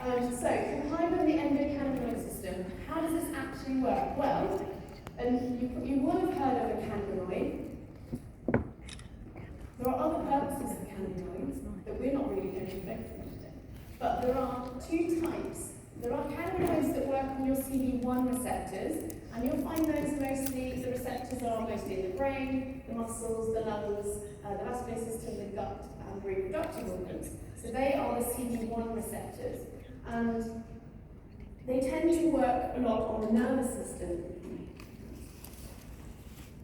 So, Copaiba and the endocannabinoid system, how does this actually work? Well, you will have heard of a cannabinoid. There are other purposes of cannabinoids that we're not really going to focus on today. But there are two types. There are cannabinoids that work on your CB1 receptors, and you'll find those mostly, the receptors are mostly in the brain, the muscles, the lungs, the vascular system, the gut, and the reproductive organs. So they are the CB1 receptors. And they tend to work a lot on the nervous system.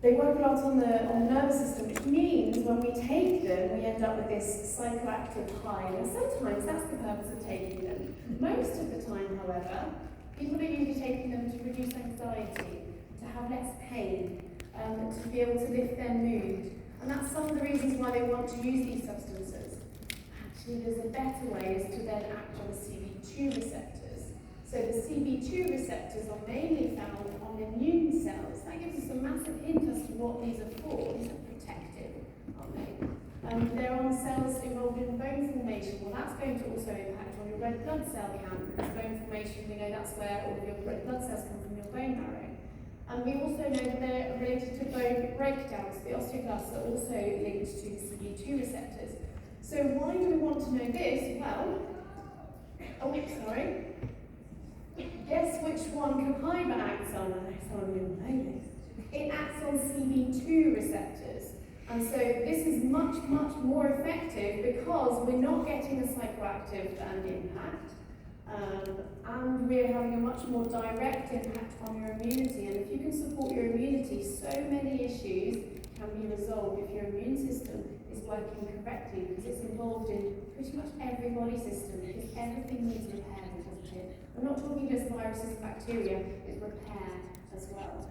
They work a lot on the nervous system, which means when we take them, we end up with this psychoactive high. And sometimes that's the purpose of taking them. Most of the time, however, people are usually taking them to reduce anxiety, to have less pain, to be able to lift their mood. And that's some of the reasons why they want to use these substances. Actually, there's a better way is to then act on the CB2 receptors. So the CB2 receptors are mainly found on immune cells. That gives us a massive hint as to what these are for. These are protective, aren't they? They're on cells involved in bone formation. Well, that's going to also impact on your red blood cell count, because bone formation, we know that's where all of your red blood cells come from your bone marrow. And we also know that they're related to bone breakdown, so the osteoclasts are also linked to the CB2 receptors. So why do we want to know this? Well, guess which one Copaiba acts on? I know some of you will know this. It acts on CB2 receptors. And so this is much, much more effective because we're not getting a psychoactive impact. And we're having a much more direct impact on your immunity. And if you can support your immunity, so many issues can be resolved if your immune system is working correctly, because it's involved in pretty much every body system, because everything needs repair, doesn't it? We're not talking just viruses and bacteria, it's repair as well.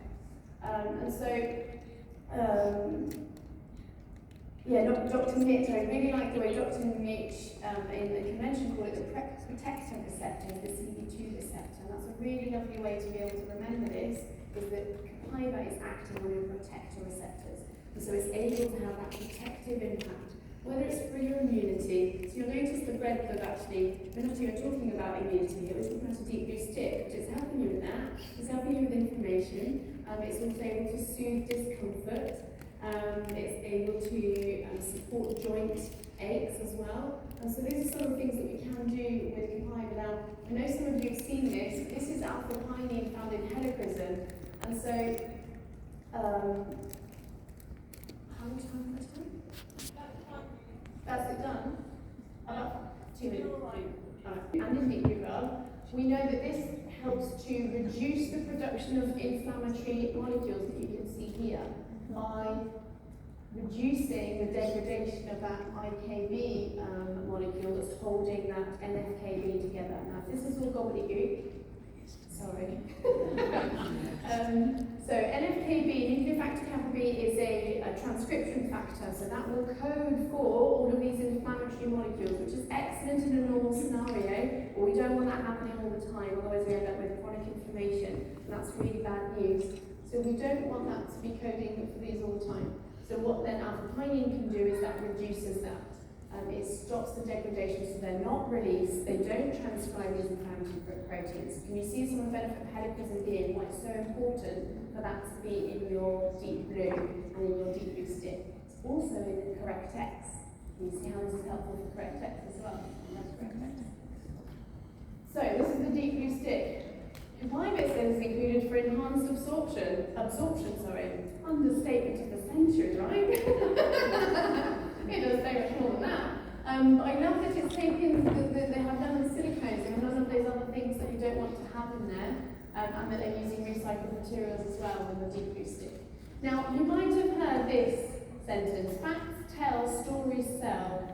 Dr. Mitch, I really like the way Dr. Mitch in the convention called it the protector receptor, the CB2 receptor. And that's a really lovely way to be able to remember this, is that Copaiba is acting on your protector receptors. And so it's able to have that protective impact, whether it's for your immunity. So you'll notice the red blood actually, we're not even talking about immunity here, we're talking about a deep blue stick, which is helping you with that. It's helping you with inflammation. It's also able to soothe discomfort. It's able to support joint aches as well. And so these are some of the things that we can do with Copaiba. Now, I know some of you have seen this. This is alpha-pinene found in helichrysum. And so, how much time is that? That's it done? About 2 minutes. And in vitro, we know that this helps to reduce the production of inflammatory molecules that you can see here by reducing the degradation of that IKB molecule that's holding that NFKB together. Now, this is all gobbledygook. Sorry. So NFKB, nuclear factor kappa B, is a transcription factor, so that will code for all of these inflammatory molecules, which is excellent in a normal scenario, but we don't want that happening all the time, otherwise we end up with chronic inflammation, and that's really bad news. So we don't want that to be coding for these all the time. So what then alpha-pinene can do is that reduces that. It stops the degradation, so they're not released, they don't transcribe these inflammatory proteins. Can you see some of the benefit of helichrysum being why it's so important for that to be in your deep blue and in your deep blue stick? It's also in the correct X. Can you see how this is helpful for correct X as well? That's correct X. So this is the deep blue stick. Copaiba is included for enhanced absorption, understatement of the century, right? It does say much more than that. But I love that it's taken, that they have done the silicones and none of those other things that you don't want to have in there, and that they're using recycled materials as well in the deep blue stick. Now, you might have heard this sentence: facts tell, stories sell.